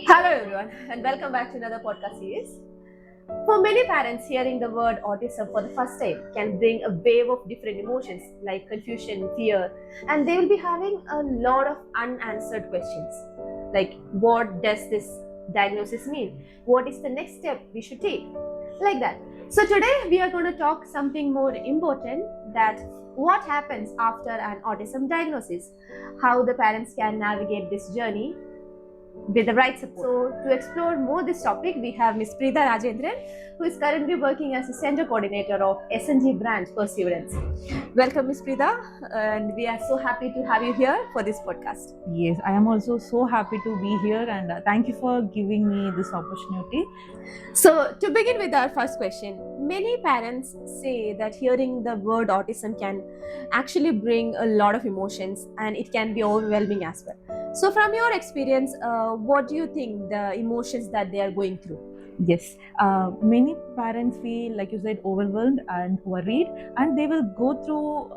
Hello everyone and welcome back to another podcast series. For many parents, hearing the word autism for the first time can bring a wave of different emotions like confusion, fear, and they will be having a lot of unanswered questions like what does this diagnosis mean? What is the next step we should take? Like that. So today we are going to talk something more important, that what happens after an autism diagnosis, how the parents can navigate this journey with the right support. So, to explore more this topic, we have Ms. Preetha Rajendran, who is currently working as a center coordinator of S&G branch Perseverance. Welcome, Ms. Preetha, and we are so happy to have you here for this podcast. Yes, I am also so happy to be here, and thank you for giving me this opportunity. So, to begin with our first question, many parents say that hearing the word autism can actually bring a lot of emotions and it can be overwhelming as well. So, from your experience, what do you think the emotions that they are going through? Yes, many parents feel, like you said, overwhelmed and worried, and they will go through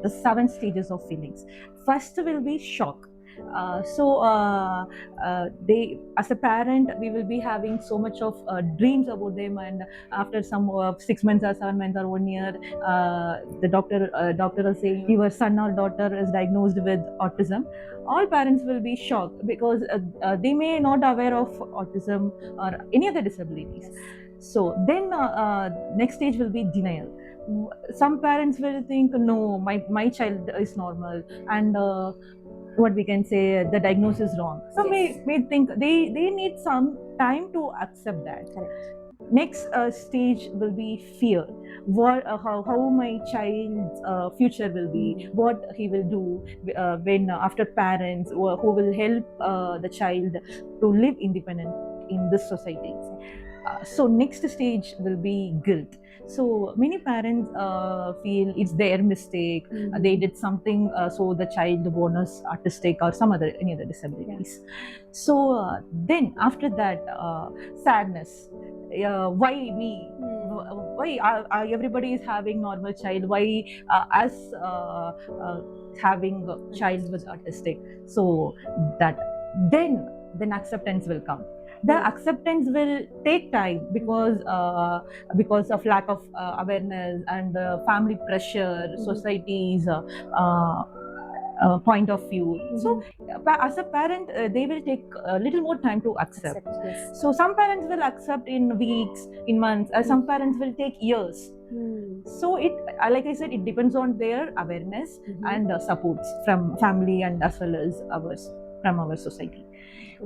the 7 stages of feelings. First will be shock. They, as a parent, we will be having so much of dreams about them, and after some 6 months or 7 months or 1 year, the doctor will say your son or daughter is diagnosed with autism. All parents will be shocked because they may not aware of autism or any other disabilities. So then next stage will be denial. Some parents will think, no, my child is normal, and what we can say, the diagnosis is wrong. Some may think they need some time to accept that. Correct. Next stage will be fear. How my child's future will be, what he will do when after parents, who will help the child to live independent in this society. So next stage will be guilt. So many parents feel it's their mistake. They did something, so the child born as autistic or any other disabilities. So then after that, sadness. Why me? Why everybody is having normal child? Why us having a child with autistic? So that then acceptance will come. The acceptance will take time because of lack of awareness and family pressure, society's point of view. So as a parent, they will take a little more time to accept. Yes. So some parents will accept in weeks, in months, some parents will take years. So it, like I said, it depends on their awareness and supports from family and as well as from our society.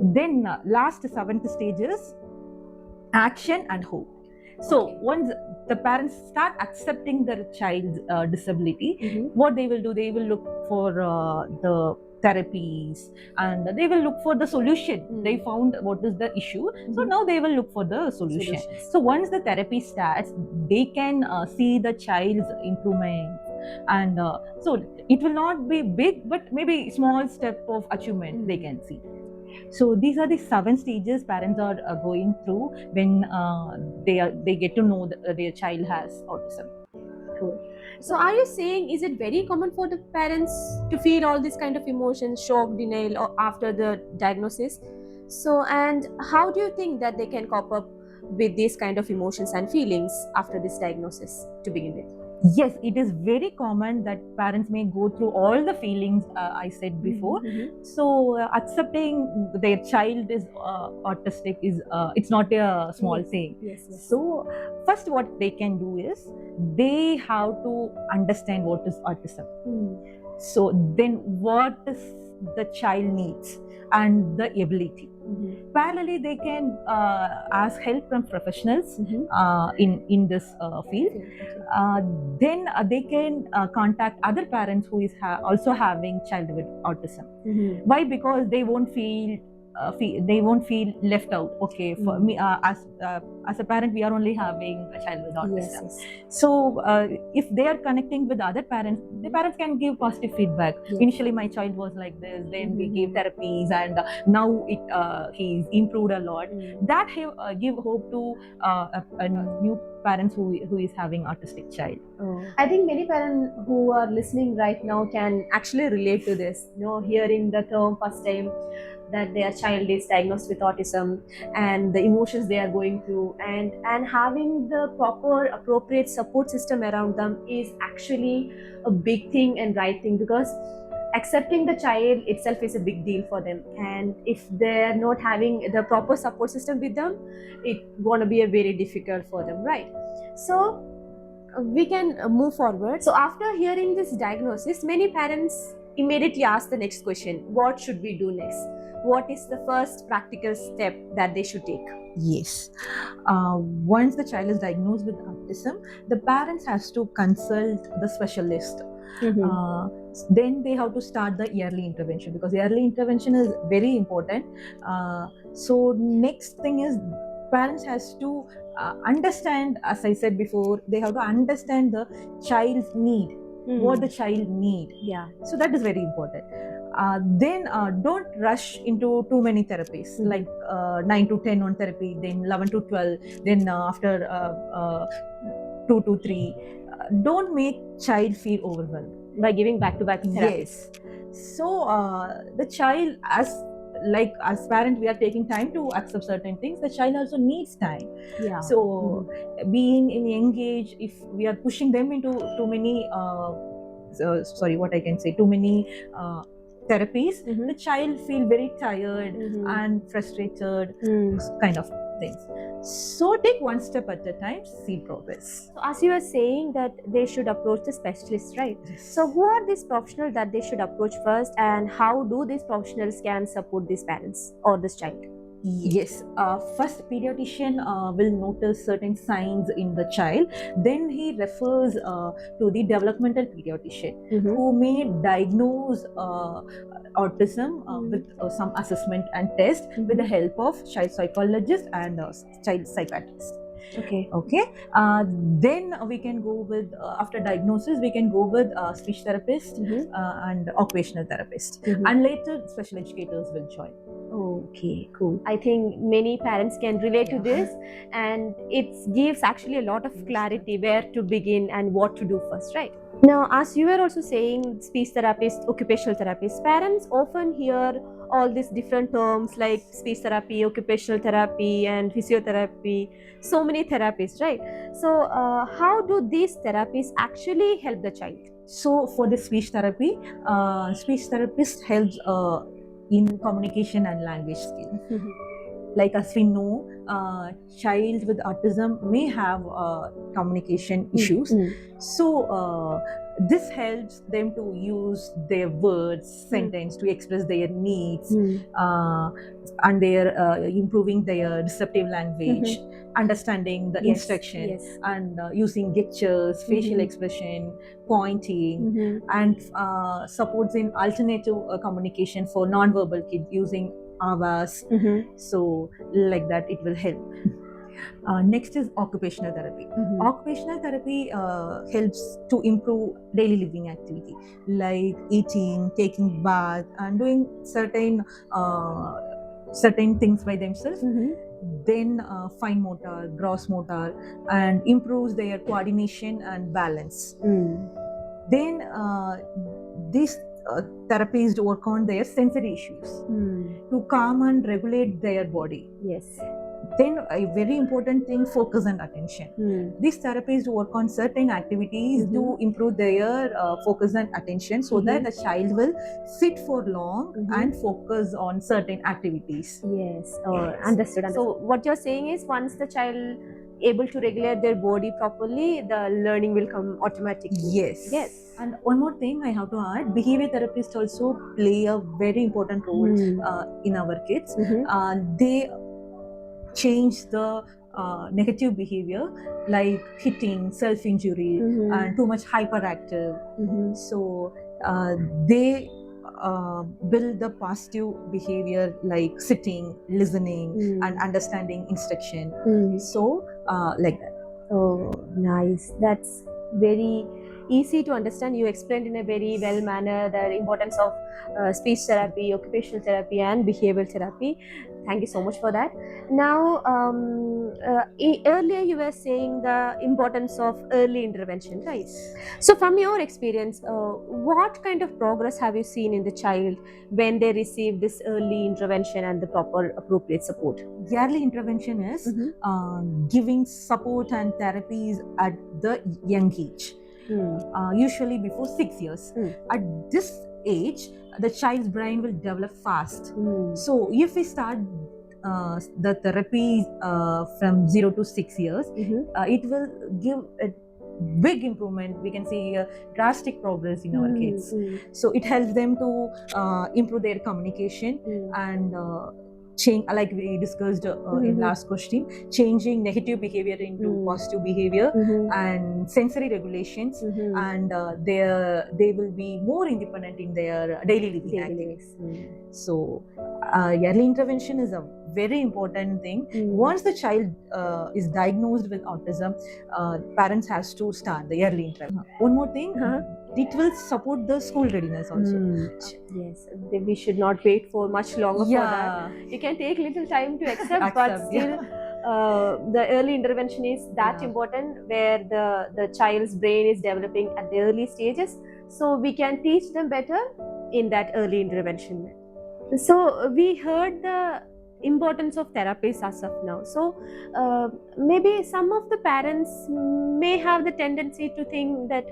Then last 7th stage is action and hope. So once the parents start accepting their child's disability, what they will do, they will look for the therapies, and they will look for the solution. They found what is the issue, so now they will look for the solution. So once the therapy starts, they can see the child's improvement, and so it will not be big, but maybe small step of achievement they can see. So these are the 7 stages parents are going through when they get to know that their child has autism. Cool. So are you saying, is it very common for the parents to feel all these kind of emotions, shock, denial, or after the diagnosis? So, and how do you think that they can cope up with these kind of emotions and feelings after this diagnosis to begin with? Yes, it is very common that parents may go through all the feelings I said before. So accepting their child is autistic is it's not a small thing. So first what they can do is they have to understand what is autism. So then what is the child needs and the ability. Parallelly, they can ask help from professionals in this field. Then they can contact other parents who is also having child with autism. Why? Because they won't feel left out. Okay, for me as a parent, we are only having a child with autism. So if they are connecting with other parents, the parents can give positive feedback. Initially my child was like this, then we gave therapies, and now he's improved a lot. That give hope to a new parents who is having autistic child. I think many parents who are listening right now can actually relate to this. Hearing the term first time, that their child is diagnosed with autism and the emotions they are going through, and having the proper appropriate support system around them is actually a big thing and right thing, because accepting the child itself is a big deal for them, and if they're not having the proper support system with them, it's going to be a very difficult for them, right? So we can move forward. So after hearing this diagnosis, many parents immediately ask the next question: what should we do next? What is the first practical step that they should take? Yes. Once the child is diagnosed with autism, the parents has to consult the specialist. Then they have to start the early intervention, because early intervention is very important. So next thing is parents has to understand, as I said before, they have to understand the child's need, what the child need. Yeah. So that is very important. Then don't rush into too many therapies, like 9 to 10 on therapy, then 11 to 12, then after 2 to 3. Don't make child feel overwhelmed By giving back-to-back therapies. Yes. So the child, as parent, we are taking time to accept certain things. The child also needs time. Yeah. So being in young age, if we are pushing them into too many too many therapies, the child feel very tired and frustrated, kind of things. So take one step at a time, see progress. So as you were saying that they should approach the specialist, right? So who are these professionals that they should approach first, and how do these professionals can support these parents or this child? Yes, first pediatrician will notice certain signs in the child. Then he refers to the developmental pediatrician, who may diagnose autism with some assessment and test with the help of child psychologist and child psychiatrist. Okay. Then we can go with, after diagnosis, we can go with speech therapist and occupational therapist, and later special educators will join. Okay, cool. I think many parents can relate to this, and it gives actually a lot of clarity where to begin and what to do first, right? Now, as you were also saying, speech therapist, occupational therapist, parents often hear all these different terms like speech therapy, occupational therapy, and physiotherapy, so many therapies, right? So how do these therapies actually help the child? So for the speech therapy, speech therapist helps in communication and language skills. Like as we know, child with autism may have communication issues. So this helps them to use their words, sentence to express their needs, and their improving their receptive language, understanding the instruction, and using gestures, facial expression, pointing, and supports in alternative communication for non-verbal kids using avas. So like that it will help. Next is occupational therapy. Occupational therapy helps to improve daily living activity, like eating, taking bath, and doing certain things by themselves. Then fine motor, gross motor, and improves their coordination and balance. Then these therapies work on their sensory issues to calm and regulate their body. Yes. Then a very important thing, focus and attention. These therapies work on certain activities to improve their focus and attention, so that the child will sit for long and focus on certain activities. Yes. Understood. So what you're saying is, once the child able to regulate their body properly, the learning will come automatically. Yes. Yes. And one more thing I have to add, behavior therapists also play a very important role in our kids. They change the negative behavior, like hitting, self-injury, and too much hyperactive. So they build the positive behavior, like sitting, listening, and understanding instruction. So like that. Oh, nice. That's very easy to understand. You explained in a very well manner the importance of speech therapy, occupational therapy, and behavioral therapy. Thank you so much for that. Now, earlier you were saying the importance of early intervention, right? So, from your experience, what kind of progress have you seen in the child when they receive this early intervention and the proper appropriate support? Early intervention is Mm-hmm. giving support and therapies at the young age, usually before 6 years. Mm. At this age, the child's brain will develop fast. Mm. So if we start the therapy from 0 to 6 years, Mhm. it will give a big improvement. We can see drastic progress in our kids. So it helps them to improve their communication and change, like we discussed in last question, changing negative behavior into positive behavior and sensory regulations, and they will be more independent in their daily living activities. So early intervention is a very important thing. Once the child is diagnosed with autism, parents has to start the early intervention. One more thing, it will support the school readiness also. Yes, we should not wait for much longer for that. You can take little time to accept, but still the early intervention is that important, where the child's brain is developing at the early stages, so we can teach them better in that early intervention. So we heard the importance of therapies as of now. So maybe some of the parents may have the tendency to think that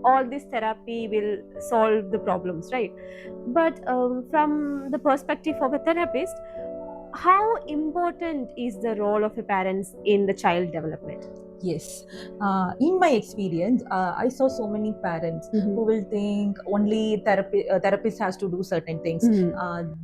all this therapy will solve the problems, right? But from the perspective of a therapist, how important is the role of a parent in the child development? Yes, in my experience, I saw so many parents who will think only therapist has to do certain things.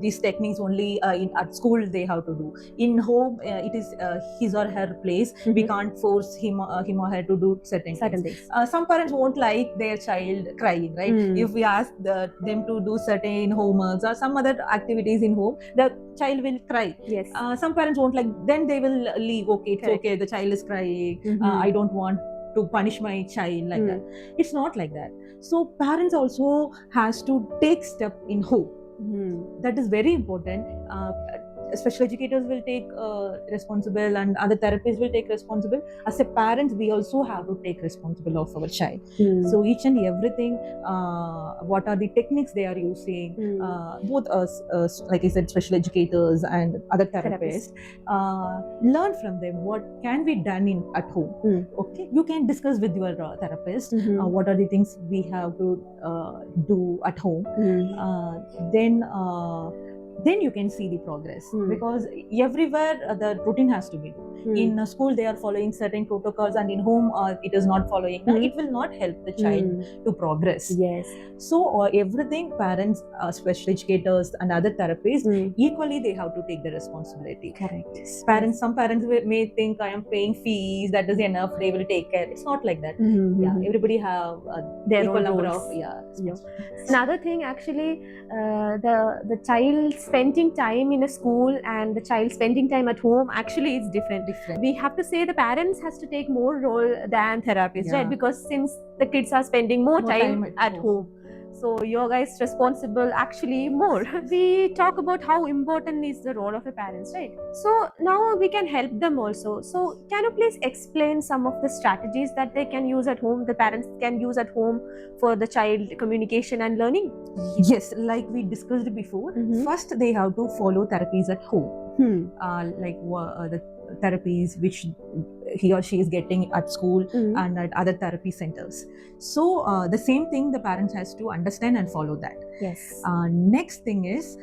These techniques only at school they have to do. In home, it is his or her place. We can't force him or her to do certain things. Some parents won't like their child crying, right? If we ask them to do certain homeworks or some other activities in home, the child will cry. Yes. Some parents won't like. Then they will leave. Okay, it's okay. The child is crying. I don't want to punish my child like that. It's not like that. So parents also has to take step in home. That is very important. Special educators will take responsible, and other therapists will take responsible. As a parent, we also have to take responsible of our child. So each and everything, what are the techniques they are using, both us, like I said, special educators and other therapists, learn from them what can be done in at home. Okay, you can discuss with your therapist what are the things we have to do at home. Then you can see the progress, because everywhere the routine has to be. In school they are following certain protocols, and in home it is not following. It will not help the child to progress. Yes. So everything, parents, special educators and other therapists, equally they have to take the responsibility. Correct. Parents, some parents may think I am paying fees, that is enough, they will take care. It's not like that. Everybody have their equal own number roles. of Another thing, actually, the child spending time in a school and the child spending time at home actually is different. We have to say the parents has to take more role than therapists, right? Because since the kids are spending more time at home, so your guys responsible actually more. We talk about how important is the role of a parent, right? So now we can help them also. So can you please explain some of the strategies that they can use at home, the parents can use at home for the child communication and learning? Yes, like we discussed before, first they have to follow therapies at home, like the therapies which he or she is getting at school and at other therapy centers. So the same thing the parents has to understand and follow that. Yes. Next thing is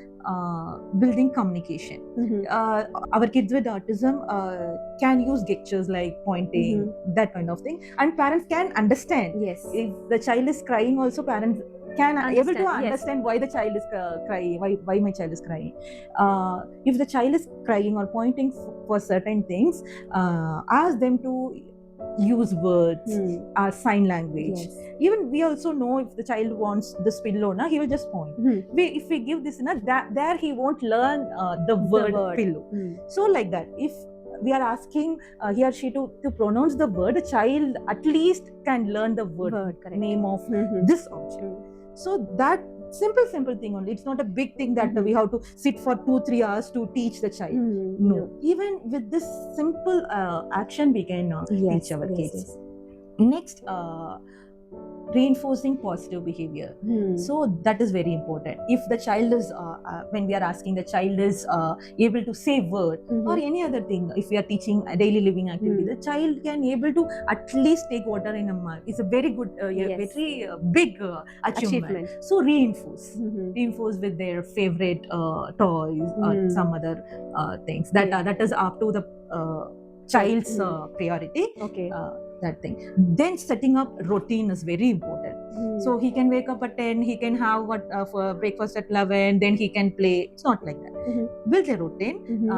building communication. Our kids with autism can use gestures like pointing, that kind of thing, and parents can understand. Yes. If the child is crying, also parents can able to understand why the child is crying, why my child is crying. If the child is crying or pointing for certain things, ask them to use words, sign language. Even we also know if the child wants this pillow, he will just point. If we give this, there he won't learn the word pillow. So like that, if we are asking he or she to pronounce the word, the child at least can learn the word name of this object. So that simple thing only. It's not a big thing that we have to sit for 2-3 hours to teach the child. No, even with this simple action we can teach our kids. Next, reinforcing positive behavior. So that is very important. If the child is when we are asking, the child is able to say word or any other thing, if we are teaching a daily living activity, the child can able to at least take water in a mug. It's a very good very big achievement. So reinforce with their favorite toys or some other things that is up to the child's priority. That thing. Then setting up routine is very important. So he can wake up at 10, he can have for breakfast at 11, then he can play. It's not like that. Build a routine.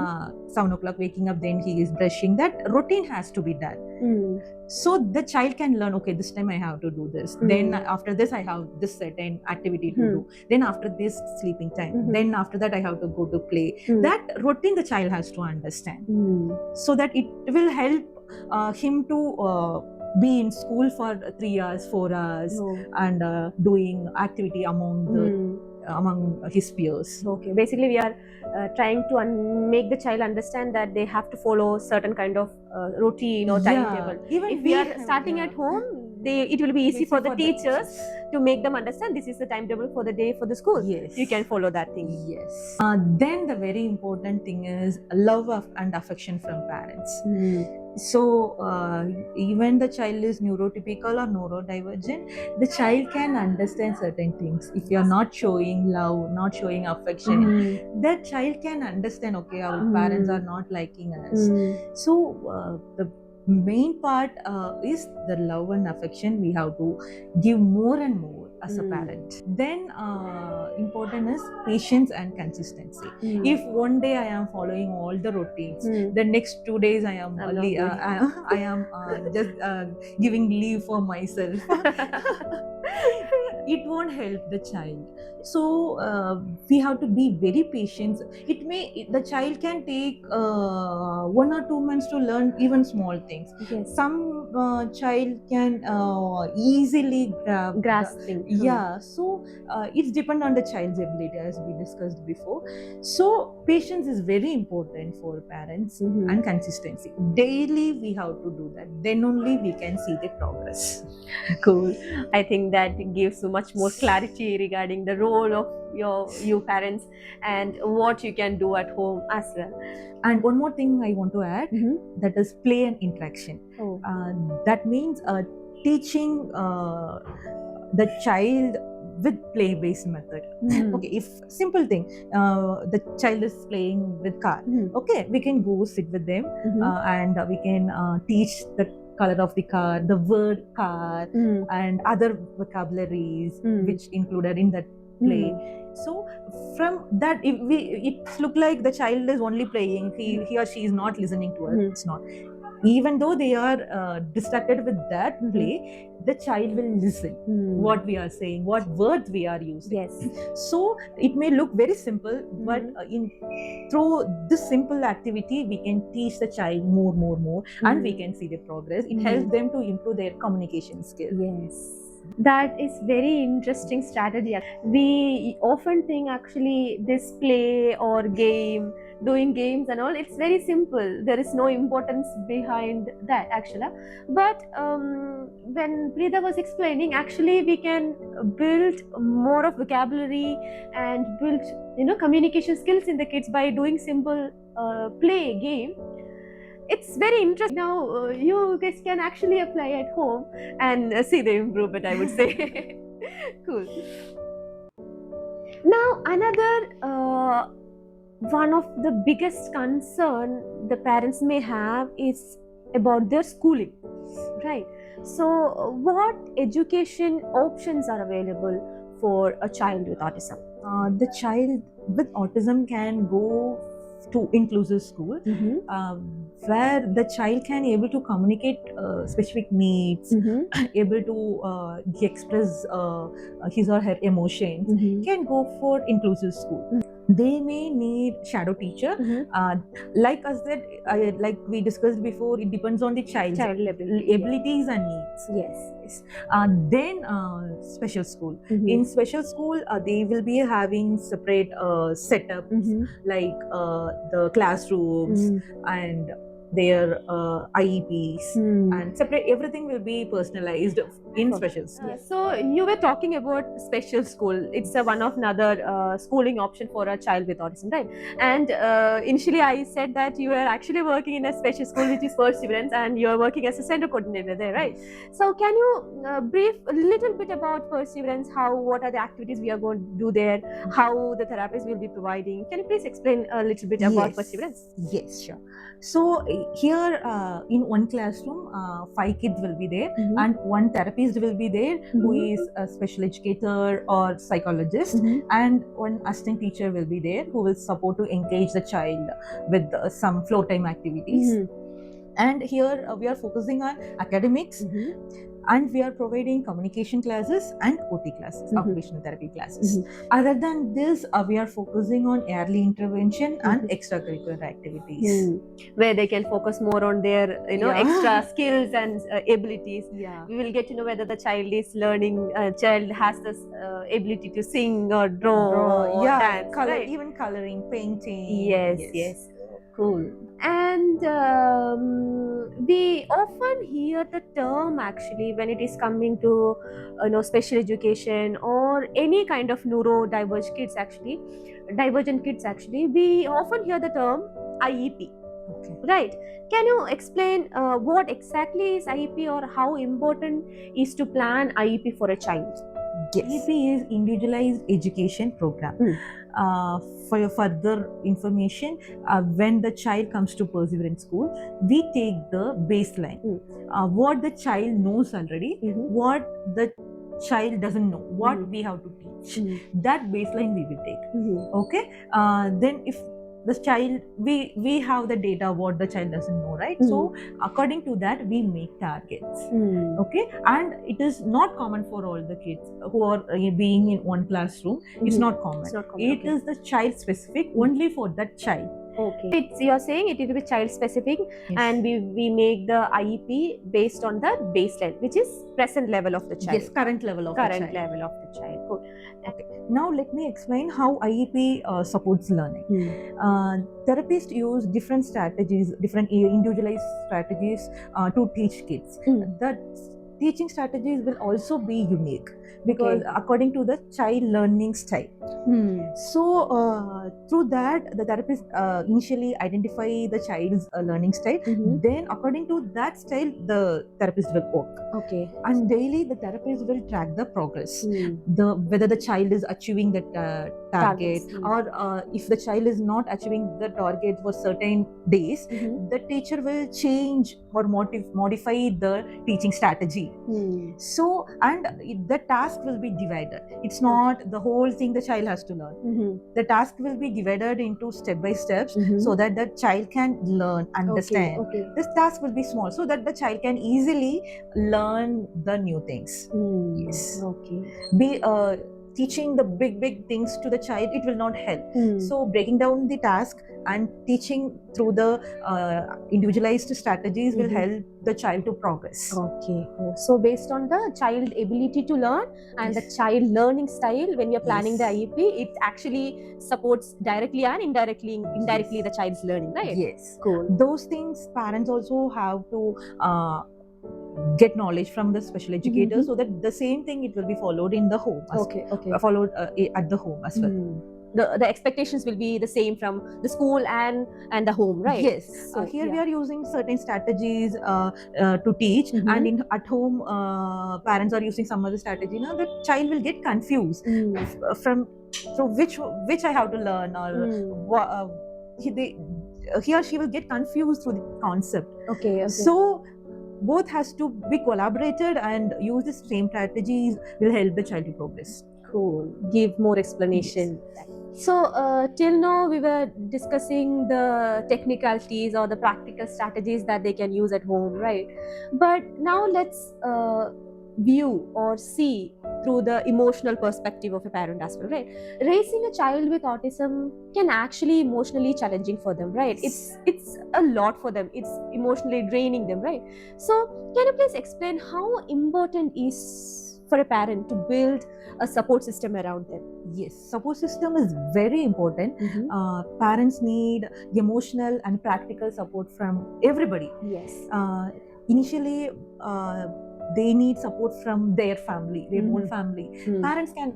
7 o'clock waking up, then he is brushing. That routine has to be done. So the child can learn, okay, this time I have to do this. Then after this I have this certain activity to do. Then after this, sleeping time. Then after that I have to go to play. That routine the child has to understand. So that it will help him to be in school for 3 hours, 4 hours, and doing activity among his peers. Okay, basically we are trying to make the child understand that they have to follow certain kind of routine or timetable. Even if we are starting at home, it will be easy for the teachers to make them understand this is the timetable for the day for the school. Yes, you can follow that thing. Yes. Then the very important thing is love and affection from parents. So even the child is neurotypical or neurodivergent, the child can understand certain things. If you are not showing love, not showing affection, that child can understand, okay, our parents are not liking us. So the main part is the love and affection we have to give more and more as a parent. Then important is patience and consistency. If one day I am following all the routines, the next 2 days I am only I am just giving leave for myself. It won't help the child. So we have to be very patient. The child can take 1 or 2 months to learn even small things. Some child can easily grasp things. So it's depend on the child's ability, as we discussed before. So patience is very important for parents, and consistency. Daily we have to do that. Then only we can see the progress. Cool. I think that gives so much more clarity regarding the role of you parents and what you can do at home as well. And one more thing I want to add, that is play and interaction. That means teaching the child with play-based method. Okay, if simple thing, the child is playing with car. Okay, we can go sit with them and we can teach the color of the car, the word car, and other vocabularies which included in that play. So from that, it look like the child is only playing, he or she is not listening to us. It's not. Even though they are distracted with that play, the child will listen what we are saying, what words we are using. So it may look very simple, but through this simple activity we can teach the child more, and we can see the progress. It helps them to improve their communication skills. That is very interesting strategy. We often think actually this play or game, doing games and all, it's very simple. There is no importance behind that actually. But when Preeta was explaining, actually we can build more of vocabulary and build communication skills in the kids by doing simple play game. It's very interesting. Now you guys can actually apply at home and see the improvement, I would say. Cool. Now another one of the biggest concern the parents may have is about their schooling, right? So what education options are available for a child with autism? The child with autism can go to inclusive school, where the child can able to communicate specific needs, able to express his or her emotions, can go for inclusive school. They may need shadow teacher. Like us that like we discussed before, it depends on the child's Child ability. abilities and needs. Yes. Then special school. In special school, they will be having separate setups like the classrooms and their IEPs and separate. Everything will be personalized in special school. So you were talking about special school. It's one of another schooling option for a child with autism, right? And initially I said that you were actually working in a special school which is Perseverance, and you are working as a center coordinator there, right? So can you brief a little bit about Perseverance? What are the activities we are going to do there? How the therapists will be providing? Can you please explain a little bit about Perseverance? Yes, sure. So here in one classroom, 5 kids will be there, and one therapist will be there who is a special educator or psychologist, and one assistant teacher will be there who will support to engage the child with some floor time activities. And here we are focusing on academics, and we are providing communication classes and OT classes, occupational therapy classes. Other than this, we are focusing on early intervention and extracurricular activities, where they can focus more on their extra skills and abilities. We will get to know whether the child is learning, child has this ability to sing or draw or dance, right? Even coloring, painting. Yes. Cool. And we often hear the term actually when it is coming to special education or any kind of neurodivergent kids actually, we often hear the term IEP. Right. Can you explain what exactly is IEP or how important is to plan IEP for a child? IEP is Individualized Education Program. For your further information, when the child comes to Perseverance School, we take the baseline. What the child knows already, what the child doesn't know, what we have to teach. That baseline we will take. Okay. Then if the child, we have the data what the child doesn't know, right? So according to that we make targets. Okay. And it is not common for all the kids who are being in one classroom. It's not common. It is the child specific only for that child. Okay. You're saying it will be child specific, and we make the IEP based on the baseline, which is present level of the child. Yes, current level of the child. Cool. Okay. Now let me explain how IEP supports learning. Therapists use different strategies, different individualized strategies to teach kids. The teaching strategies will also be unique because according to the child learning style. So through that, the therapist initially identify the child's learning style. Then according to that style, the therapist will work. Okay. And daily the therapist will track the progress, whether the child is achieving the target, or if the child is not achieving the target for certain days, the teacher will change or modify the teaching strategy. So, and the task will be divided. It's not the whole thing the child has to learn. The task will be divided into step by steps so that the child can learn, understand. This task will be small so that the child can easily learn the new things. Yes. Be teaching the big things to the child, it will not help. So breaking down the task and teaching through the individualized strategies will help the child to progress. Okay. So based on the child ability to learn and the child learning style, when you're planning the IEP, it actually supports directly and indirectly the child's learning, right? Yes. Cool. Those things parents also have to get knowledge from the special educators so that the same thing it will be followed in the home. Followed at the home as well. The expectations will be the same from the school and the home, right? Yes. So here we are using certain strategies to teach, and at home parents are using some other strategy. Now the child will get confused from which I have to learn, or he or she will get confused through the concept. So both has to be collaborated, and use the same strategies will help the child to progress. Cool. Give more explanation. Yes. So till now we were discussing the technicalities or the practical strategies that they can use at home, right? But now let's view or see through the emotional perspective of a parent as well, right? Raising a child with autism can actually emotionally challenging for them, right? It's a lot for them. It's emotionally draining them, right? So can you please explain how important is for a parent to build a support system around them? Yes, support system is very important. Parents need emotional and practical support from everybody. Yes. Initially, they need support from their family, their own family. Parents can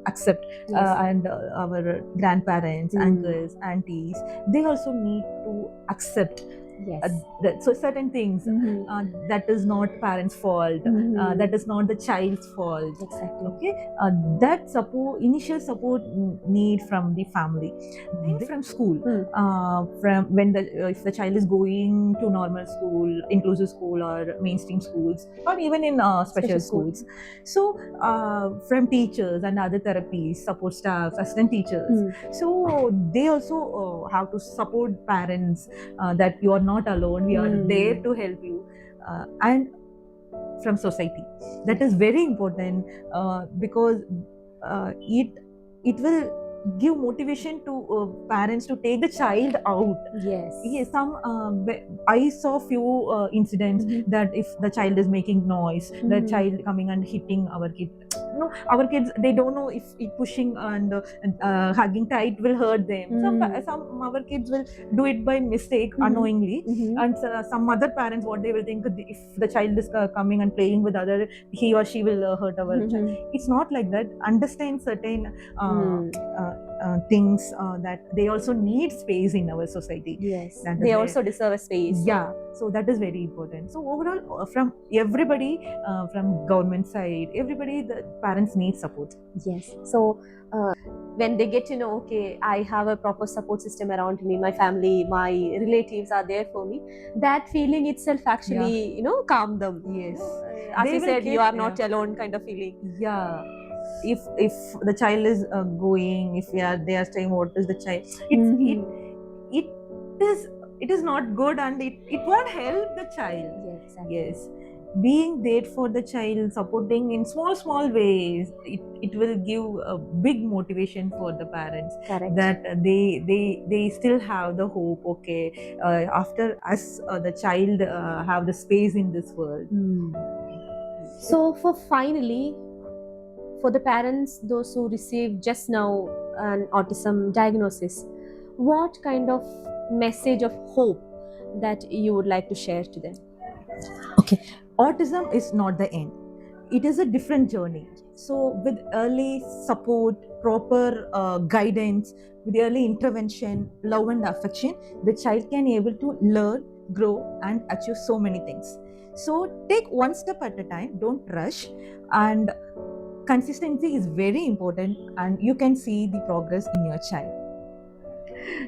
accept, Yes. and our grandparents, uncles, aunties, they also need to accept Yes. so certain things that is not parents' fault, that is not the child's fault. Exactly. Okay, that support, initial support need from the family. Then from school, from when if the child is going to normal school, inclusive school, or mainstream schools, or even in special schools. So from teachers and other therapies, support staff, assistant teachers. So they also have to support parents that you are not alone. We are there to help you, and from society. That is very important because it will give motivation to parents to take the child out. Yes. Yes, I saw few incidents that if the child is making noise, the child coming and hitting our kid. No, our kids, they don't know if pushing and hugging tight will hurt them. Some our kids will do it by mistake, unknowingly, and some other parents, what they will think, if the child is coming and playing with other, he or she will hurt our child. It's not like that. Understand certain things that they also need space in our society. Yes, they also deserve a space. Yeah, so that is very important. So overall, from everybody, from government side, everybody, the parents need support. Yes. So when they get to know, okay, I have a proper support system around me, my family, my relatives are there for me, that feeling itself actually, calm them. Yes. As you said, you are not alone kind of feeling. Yeah. If the child is going, if they are saying what is the child, it is not good, and it won't help the child. Yes, exactly. Yes, being there for the child, supporting in small ways, it will give a big motivation for the parents. Correct. That they still have the hope. Okay, after us, the child have the space in this world. So for the parents, those who received just now an autism diagnosis, what kind of message of hope that you would like to share to them? Okay, autism is not the end. It is a different journey. So with early support, proper guidance, with early intervention, love and affection, the child can able to learn, grow, and achieve so many things. So take one step at a time, don't rush, and consistency is very important, and you can see the progress in your child.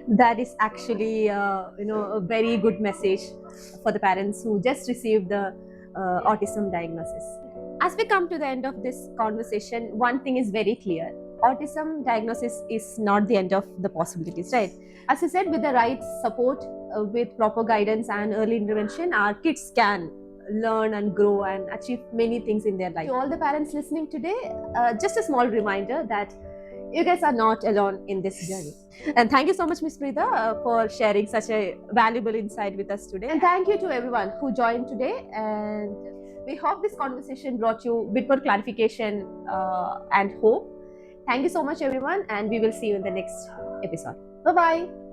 That is actually a very good message for the parents who just received the autism diagnosis. As we come to the end of this conversation, one thing is very clear: autism diagnosis is not the end of the possibilities, right? As I said, with the right support, with proper guidance and early intervention, our kids can learn and grow and achieve many things in their life. To all the parents listening today, just a small reminder that you guys are not alone in this journey. And thank you so much, Ms. Prida, for sharing such a valuable insight with us today. And thank you to everyone who joined today. And we hope this conversation brought you a bit more clarification and hope. Thank you so much, everyone, and we will see you in the next episode. Bye-bye.